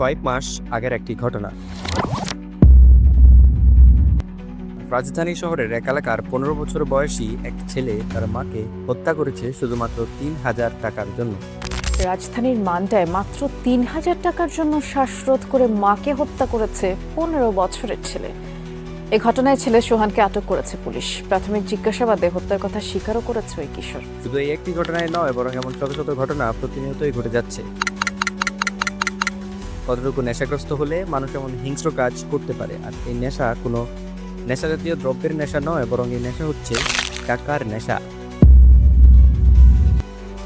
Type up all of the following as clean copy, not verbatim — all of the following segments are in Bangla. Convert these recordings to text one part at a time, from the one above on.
কয়েক মাস আগের একটি ঘটনা। রাজধানী শহরের এক এলাকার ১৫ বছর বয়সী এক ছেলে তার মাকে হত্যা করেছে শুধুমাত্র ৩,০০০ টাকার জন্য। রাজধানীর মান্টায় মাত্র ৩,০০০ টাকার জন্য শ্বাসরোধ করে মাকে হত্যা করেছে ১৫ বছরের ছেলে। এ ঘটনায় ছেলে সোহানকে আটক করেছে পুলিশ। প্রাথমিক জিজ্ঞাসাবাদে হত্যার কথা স্বীকারও করেছে ওই কিশোর। শুধু এই একটি ঘটনায় নয়, বরং এমন শত শত ঘটনা প্রতিনিয়তই ঘটে যাচ্ছে। কতটুকু নেশাগ্রস্ত হলে মানুষ এমন হিংস্র কাজ করতে পারে। আর এই নেশা কোনো নেশাজাতীয় দ্রব্যের নেশা নয়, বরং এই নেশা হচ্ছে টাকার নেশা।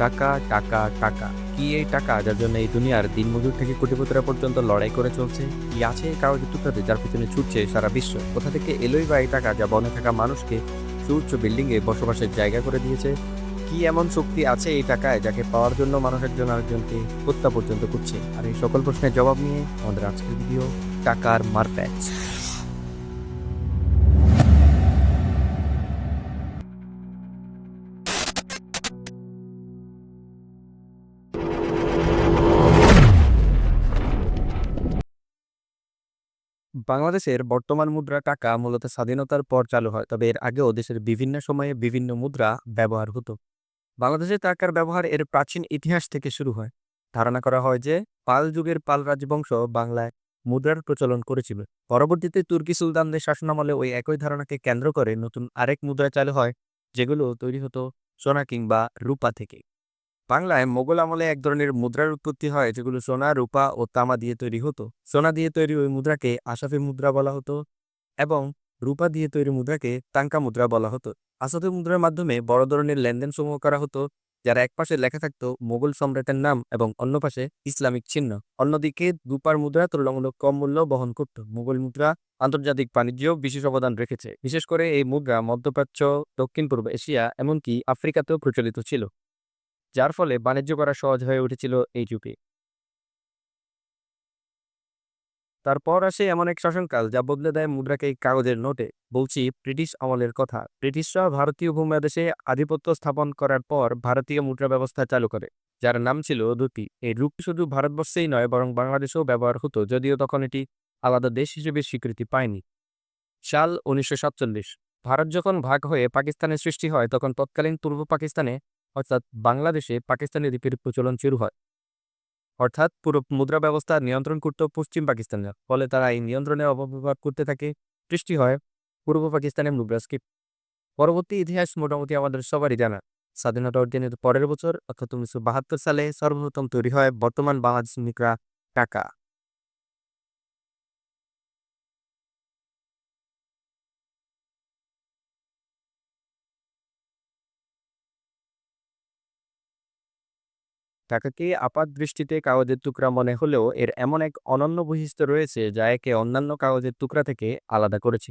টাকা টাকা টাকা, কি এই টাকা যার জন্য এই দুনিয়ার দিনমজুর থেকে কোটিপতিরা পর্যন্ত লড়াই করে চলছে? কি আছে এই কাগজের টুকরাতে যার পিছনে ছুটছে সারা বিশ্ব? কোথা থেকে এলোই বা এই টাকা যা বনে থাকা মানুষকে সুউচ্চ বিল্ডিং এ বসবাসের জায়গা করে দিয়েছে? কি এমন শক্তি আছে এই টাকায় যাকে পাওয়ার জন্য মানুষ একজন আরেকজনকে হত্যা পর্যন্ত করছে? আর এই সকল প্রশ্নের জবাব নিয়ে আমাদের আজকের ভিডিও, টাকার মারপ্যাচ। বাংলাদেশের বর্তমান মুদ্রা টাকা মূলত স্বাধীনতার পর চালু হয়, তবে এর আগেও দেশের বিভিন্ন সময়ে বিভিন্ন মুদ্রা ব্যবহার হতো। বাংলাদেশের টাকার ব্যবহার এর প্রাচীন ইতিহাস থেকে শুরু হয়। ধারণা করা হয় যে পাল যুগের পাল রাজবংশ বাংলায় মুদ্রার প্রচলন করেছিল। পরবর্তীতে তুর্কি সুলতানদের শাসনামলে ওই একই ধারণাকে কেন্দ্র করে নতুন আরেক মুদ্রা চালু হয়, যেগুলো তৈরি হতো সোনা কিংবা রূপা থেকে। বাংলায় মোগল আমলে এক ধরনের মুদ্রার উৎপত্তি হয় যেগুলো সোনা, রূপা ও তামা দিয়ে তৈরি হতো। সোনা দিয়ে তৈরি ওই মুদ্রাকে আসাফি মুদ্রা বলা হতো এবং রূপা দিয়ে তৈরি মুদ্রাকে তাঙ্কা মুদ্রা বলা হতো। আসাফি মুদ্রার মাধ্যমে বড় ধরনের লেনদেন সমূহ করা হতো, যারা এক পাশে লেখা থাকতো মোগল সম্রাটের নাম এবং অন্য পাশে ইসলামিক চিহ্ন। অন্যদিকে রূপার মুদ্রা তুলনামূলক কম মূল্য বহন করত। মোগল মুদ্রা আন্তর্জাতিক বাণিজ্যেও বিশেষ অবদান রেখেছে। বিশেষ করে এই মুদ্রা মধ্যপ্রাচ্য, দক্ষিণ পূর্ব এশিয়া এমনকি আফ্রিকাতেও প্রচলিত ছিল, যার ফলে বাণিজ্য করা সহজ হয়ে উঠেছিল এই যুগে। তারপর আসে এমন এক শাসনকাল যা বদলে দেয় মুদ্রাকে এই কাগজের নোটে। বলছি ব্রিটিশ আমলের কথা। ব্রিটিশরা ভারতীয় ভূমধ্যদেশে আধিপত্য স্থাপন করার পর ভারতীয় মুদ্রা ব্যবস্থা চালু করে, যার নাম ছিল রুপি। এই রুপি শুধু ভারতবর্ষেই নয়, বরং বাংলাদেশেও ব্যবহার হতো, যদিও তখন এটি আলাদা দেশ হিসেবে স্বীকৃতি পায়নি। সাল ১৯৪৭। ভারত যখন ভাগ হয়ে পাকিস্তানের সৃষ্টি হয়, তখন তৎকালীন পূর্ব পাকিস্তানে অর্থাৎ বাংলাদেশে পাকিস্তানি রুপির প্রচলন শুরু হয়। অর্থাৎ পুরো মুদ্রা ব্যবস্থা নিয়ন্ত্রণ করত পশ্চিম পাকিস্তানিরা। ফলে তারা এই নিয়ন্ত্রণের অপব্যবহার করতে থাকে। সৃষ্টি হয় পূর্ব পাকিস্তানের মুদ্রাস্ফীতি। পরবর্তী ইতিহাস মোটামুটি আমাদের সবারই জানা। স্বাধীনতা অর্জনের পরের বছর অর্থাৎ ১৯৭২ সালে সর্বপ্রথম তৈরি হয় বর্তমান বাংলাদেশ মুদ্রা টাকা। টাকাকে আপাত দৃষ্টিতে কাগজের টুকরা মনে হলেও এর এমন এক অনন্য বৈশিষ্ট্য রয়েছে যা একে অন্যান্য কাগজের টুকরা থেকে আলাদা করেছে।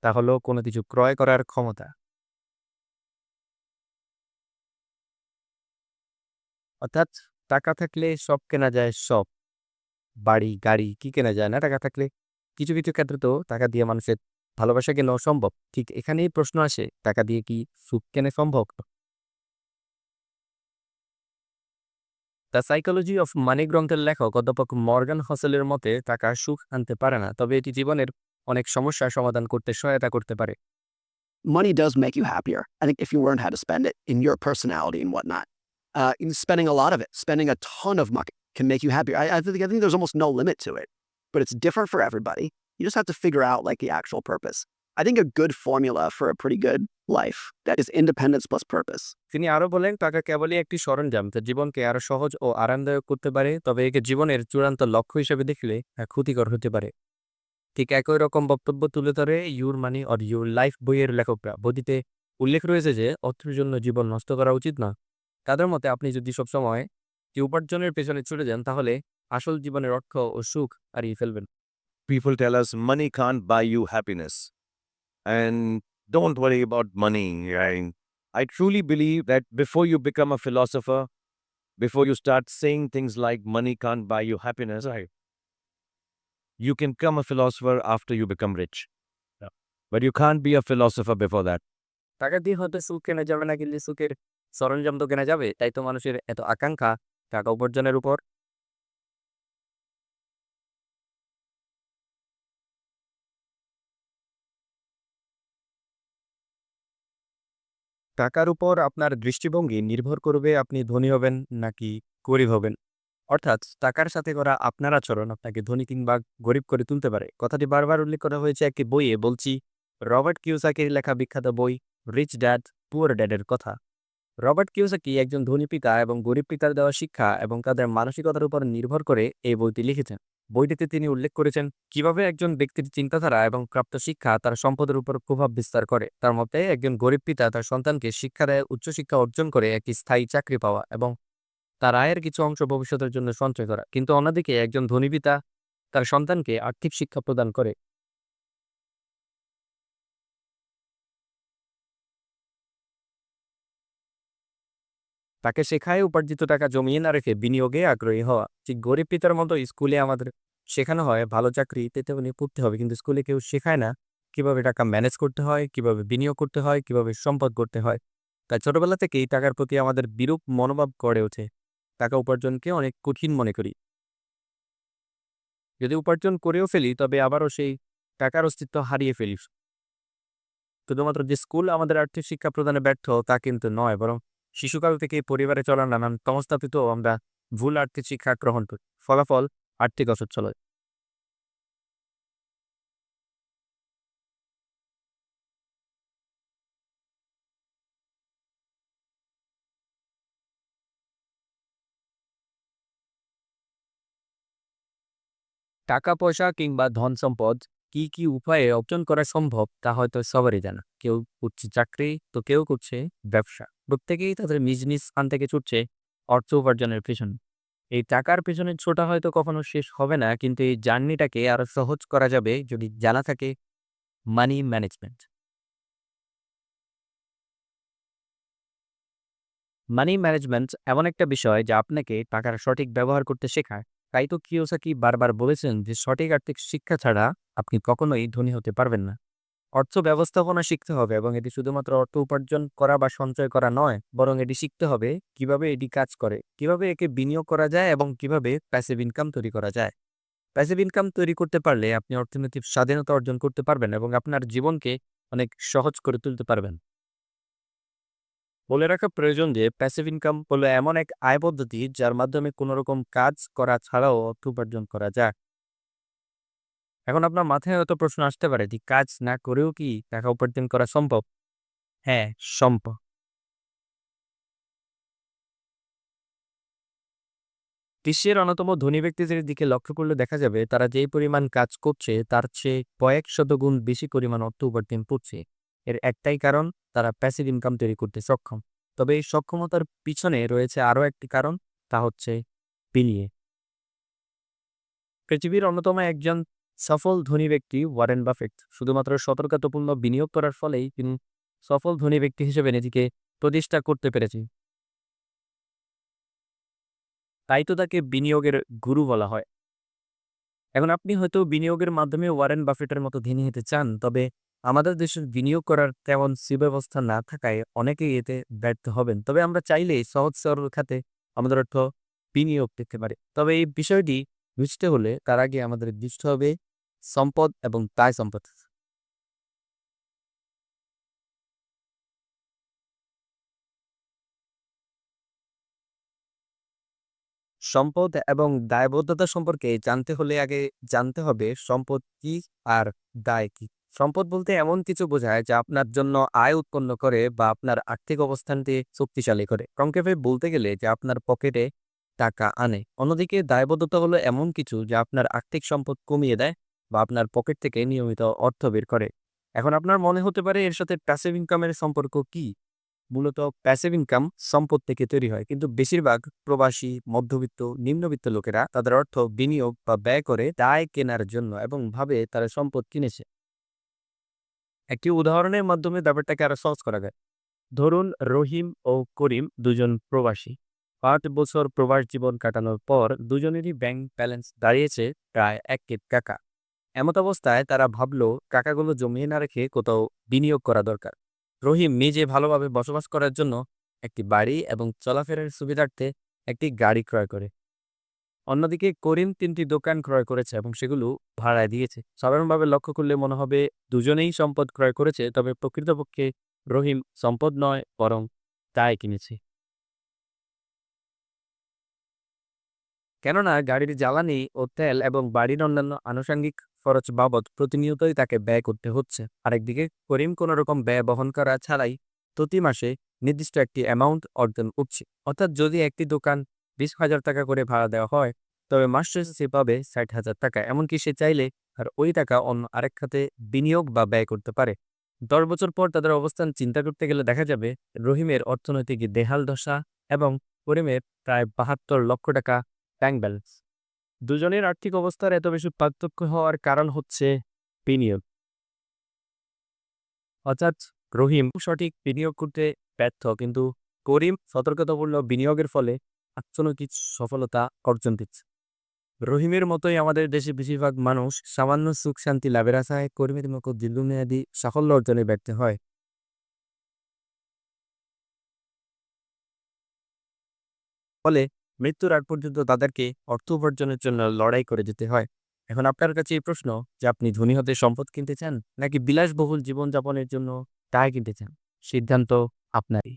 তা হলো কোনো কিছু ক্রয় করার ক্ষমতা। অর্থাৎ টাকা থাকলে সব কেনা যায় সব। বাড়ি, গাড়ি কি কেনা যায় না টাকা থাকলে? কিছু কিছু ক্ষেত্রে তো টাকা দিয়ে মানুষের ভালোবাসা কেনাও সম্ভব। ঠিক এখানেই প্রশ্ন আসে, টাকা দিয়ে কি সুখ কেনা সম্ভব? দ্য সাইকোলজি অফ মানি গ্রন্থের লেখক অধ্যাপক মর্গান হসেলের মতে টাকা সুখ আনতে পারে না, তবে এটি জীবনের অনেক সমস্যার সমাধান করতে সহায়তা করতে পারে। Money does make you happier. I think if you learn how to spend it in your personality and whatnot, spending a lot of it, spending a ton of money can make you happier. I think there's almost no limit to it, but it's different for everybody. You just have to figure out like the actual purpose. I think a good formula for a pretty good life that is independence plus purpose. তিনি আরো বলেন, টাকা কেবলই একটি সরঞ্জাম যা জীবনকে আরো সহজ ও আরামদায়ক করতে পারে, তবে একে জীবনের চূড়ান্ত লক্ষ্য হিসেবে দেখলে ক্ষতিকর হতে পারে। ঠিক একই রকম বক্তব্য তুলে ধরে your money or your life বইয়ের লেখকরা। বইটিতে উল্লেখ রয়েছে যে অর্থের জন্য জীবন নষ্ট করা উচিত না। তাদের মতে আপনি যদি সবসময় যে উপার্জনের পেছনে ছুটে যান, তাহলে আসল জীবনের অর্থ ও সুখ হারিয়ে ফেলবেন। People tell us money can't buy you happiness and don't worry about money. Right? I truly believe that before you become a philosopher, before you start saying things like money can't buy you happiness, right? You can become a philosopher after you become rich. Yeah. But you can't be a philosopher before that. টাকা দিয়ে হয়তো সুখ কেনা যাবে না, কিন্তু সুখের সরঞ্জাম তো কেনা যাবে। তাই তো মানুষের এত আকাঙ্ক্ষা টাকা উপার্জনের উপর। টাকার উপর আপনার দৃষ্টিভঙ্গি নির্ভর করবে আপনি ধনী হবেন নাকি গরিব হবেন। অর্থাৎ টাকার সাথে করা আপনার আচরণ আপনাকে ধনী কিংবা গরিব করে তুলতে পারে। কথাটি বারবার উল্লেখ করা হয়েছে একটি বইয়ে, বলছি রবার্ট কিওসাকির লেখা বিখ্যাত বই রিচ ড্যাড পুয়ার ড্যাডের কথা। রবার্ট কিওসাকি একজন ধনী পিতা এবং গরিব পিতার দেওয়া শিক্ষা এবং তাদের মানসিকতার উপর নির্ভর করে এই বইটি লিখেছেন। বইটিতে তিনি উল্লেখ করেছেন কিভাবে একজন ব্যক্তির চিন্তাধারা এবং প্রাপ্ত শিক্ষা তার সম্পদের উপর প্রভাব বিস্তার করে। তার মতে একজন গরিব পিতা তার সন্তানকে শিক্ষা দেয় উচ্চশিক্ষা অর্জন করে একটি স্থায়ী চাকরি পাওয়া এবং তার আয়ের কিছু অংশ ভবিষ্যতের জন্য সঞ্চয় করা। কিন্তু অন্যদিকে একজন ধনী পিতা তার সন্তানকে আর্থিক শিক্ষা প্রদান করে, তাকে শেখায় উপার্জিত টাকা জমিয়ে না রেখে বিনিয়োগে আগ্রহী হওয়া। ঠিক গরিব পিতার মতো স্কুলে আমাদের শেখানো হয় ভালো চাকরি পেতে হলে পড়তে হবে, কিন্তু স্কুলে কেউ শেখায় না কিভাবে টাকা ম্যানেজ করতে হয়, কিভাবে বিনিয়োগ করতে হয়, কিভাবে সম্পদ করতে হয়। তাই ছোটবেলা থেকেই টাকার প্রতি আমাদের বিরূপ মনোভাব গড়ে ওঠে। টাকা উপার্জনকে অনেক কঠিন মনে করি। যদি উপার্জন করেও ফেলি তবে আবারও সেই টাকার অস্তিত্ব হারিয়ে ফেলি। শুধুমাত্র যে স্কুল আমাদের আর্থিক শিক্ষা প্রদানে ব্যর্থ তা কিন্তু নয়, বরং শিশুকাল থেকে পরিবারে চলার নানান সংস্থাপিত আমরা ভুল আর্থিক শিক্ষা গ্রহণ করি। ফলাফল আর্থিক অসচ্ছলতা। টাকা পয়সা কিংবা ধন সম্পদ কি কি উপায়ে অর্জন করা সম্ভব তা হয়তো সবারই জানা। কেউ করছে চাকরি, তো কেউ করছে ব্যবসা। প্রত্যেকেই তাদের নিজ নিজ স্থান থেকে ছুটছে অর্থ উপার্জনের পেছনে। এই টাকার পেছনে ছোটা হয়তো কখনো শেষ হবে না, কিন্তু এই জার্নিটাকে আরো সহজ করা যাবে যদি জানা থাকে মানি ম্যানেজমেন্ট। মানি ম্যানেজমেন্ট এমন একটা বিষয় যা আপনাকে টাকার সঠিক ব্যবহার করতে শেখায়। তাই তো কিওসাকি বারবার বলেছেন যে সঠিক আর্থিক শিক্ষা ছাড়া আপনি কখনোই ধনী হতে পারবেন না। অর্থ ব্যবস্থাপনা শিখতে হবে এবং এটি শুধুমাত্র অর্থ উপার্জন করা বা সঞ্চয় করা নয়, বরং এটি শিখতে হবে কিভাবে এটি কাজ করে, কিভাবে একে বিনিয়োগ করা যায় এবং কিভাবে প্যাসিভ ইনকাম তৈরি করা যায়। প্যাসিভ ইনকাম তৈরি করতে পারলে আপনি অর্থনৈতিক স্বাধীনতা অর্জন করতে পারবেন এবং আপনার জীবনকে অনেক সহজ করে তুলতে পারবেন। বলে রাখা প্রয়োজন যে প্যাসিভ ইনকাম হলো এমন এক আয় পদ্ধতি যার মাধ্যমে কোনো রকম কাজ করা ছাড়াও অর্থ উপার্জন করা যায়। এখন আপনার মাথায় হয়তো প্রশ্ন আসতে পারে যে কাজ না করেও কি টাকা উপার্জন করা সম্ভব? হ্যাঁ, সম্ভব। বিশ্বের অন্যতম ধনী ব্যক্তিদের দিকে লক্ষ্য করলে দেখা যাবে তারা যেই পরিমাণ কাজ করছে তার চেয়ে কয়েক শত গুণ বেশি পরিমাণ অর্থ উপার্জন করছে। এর একটাই কারণ, তারা প্যাসিভ ইনকাম তৈরি করতে সক্ষম। তবে এই সক্ষমতার পিছনে রয়েছে আরও একটি কারণ, তা হচ্ছে বিনিয়োগ। পৃথিবীর অন্যতম একজন সফল ধনী ব্যক্তি ওয়ারেন বাফেট শুধুমাত্র সতর্কতাপূর্ণ বিনিয়োগ করার ফলেই তিনি সফল ধনী ব্যক্তি হিসেবে নিজেকে প্রতিষ্ঠা করতে পেরেছেন। তাই তো তাকে বিনিয়োগের গুরু বলা হয়। এখন আপনি হয়তো বিনিয়োগের মাধ্যমে ওয়ারেন বাফেটের মতো ধনী হতে চান, তবে আমাদের দেশে বিনিয়োগ করার তেমন সুব্যবস্থা না থাকায় অনেকেই এতে ব্যর্থ হবেন। তবে আমরা চাইলেই সহজ সরল খাতে আমাদের অর্থ বিনিয়োগ করতে পারি। তবে এই বিষয়টি বুঝতে হলে তার আগে আমাদের বুঝতে হবে সম্পদ এবং দায় সম্পদ। সম্পদ এবং দায়বদ্ধতা সম্পর্কে জানতে হলে আগে জানতে হবে সম্পদ কি আর দায় কি। সম্পদ বলতে এমন কিছু বোঝায় যা আপনার জন্য আয় উৎপন্ন করে বা আপনার আর্থিক অবস্থানকে শক্তিশালী করে। সংক্ষেপে বলতে গেলে যে আপনার পকেটে টাকা আনে। অন্যদিকে দায়বদ্ধতা হলো এমন কিছু যা আপনার আর্থিক সম্পদ কমিয়ে দেয় বা আপনার পকেট থেকে নিয়মিত অর্থ বের করে। এখন আপনার মনে হতে পারে এর সাথে প্যাসিভ ইনকামের সম্পর্ক কি? মূলত প্যাসিভ ইনকাম সম্পদ থেকে তৈরি হয়, কিন্তু বেশিরভাগ প্রবাসী, মধ্যবিত্ত, নিম্নবিত্ত লোকেরা তাদের অর্থ বিনিয়োগ বা ব্যয় করে দায় কেনার জন্য এবং ভাবে তারা সম্পদ কিনেছে। একটি উদাহরণের মাধ্যমে ব্যাপারটাকে আরো সহজ করা যায়। ধরুন রহিম ও করিম দুজন প্রবাসী। 5 বছর প্রবাস জীবন কাটানোর পর দুজনেরই ব্যাংক ব্যালেন্স দাঁড়িয়েছে প্রায় 1 কোটি টাকা। এমত অবস্থায় তারা ভাবলো টাকাগুলো জমিয়ে না রেখে কোথাও বিনিয়োগ করা দরকার। রহিম নিজে ভালোভাবে বসবাস করার জন্য একটি বাড়ি এবং চলাফেরার সুবিধার্থে একটি গাড়ি ক্রয় করে। অন্যদিকে করিম ৩টি দোকান ক্রয় করেছে এবং সেগুলো ভাড়ায় দিয়েছে। সাধারণভাবে লক্ষ্য করলে মনে হবে দুজনেই সম্পদ ক্রয় করেছে, তবে প্রকৃতপক্ষে রহিম সম্পদ নয় বরং দায় কিনেছে। কেননা গাড়ির জ্বালানি ও তেল এবং বাড়ির অন্যান্য আনুষঙ্গিক খরচ বাবদ প্রতিনিয়তই তাকে ব্যয় করতে হচ্ছে। আরেকদিকে করিম কোনো রকম ব্যয় বহন করা ছাড়াই প্রতি মাসে নির্দিষ্ট একটি অ্যামাউন্ট অর্জন করছে। অর্থাৎ যদি একটি দোকান ২০,০০০ টাকা করে ভাড়া দেওয়া হয়, তবে মাস শেষে সে পাবে ৬০,০০০ টাকা। এমনকি সে চাইলে আর ওই টাকা অন্য আরেক খাতে বিনিয়োগ বা ব্যয় করতে পারে। ১০ বছর পর তাদের অবস্থান চিন্তা করতে গেলে দেখা যাবে রহিমের অর্থনৈতিক দেহাল দশা এবং করিমের প্রায় ৭২ লক্ষ টাকা ব্যাংক ব্যালেন্স। দুজনের আর্থিক অবস্থার এত বেশি পার্থক্য হওয়ার কারণ হচ্ছে বিনিয়োগ। অর্থাৎ রহিম সঠিক বিনিয়োগ করতে ব্যর্থ, কিন্তু করিম সতর্কতাপূর্ণ বিনিয়োগের ফলে আর্থনৈতিক সফলতা অর্জন দিচ্ছে। রহিমের মতোই আমাদের দেশে বেশিরভাগ মানুষ সামান্য সুখ শান্তি লাভের আশায় কর্মীর মতো দীর্ঘমেয়াদী সাফল্য অর্জনে ব্যর্থ হয়। ফলে মৃত্যুর আগ পর্যন্ত তাদেরকে অর্থ উপার্জনের জন্য লড়াই করে যেতে হয়। এখন আপনার কাছে এই প্রশ্ন যে আপনি ধনী হতে সম্পদ কিনতে চান নাকি বিলাসবহুল জীবনযাপনের জন্য টাকা কিনতে চান? সিদ্ধান্ত আপনারই।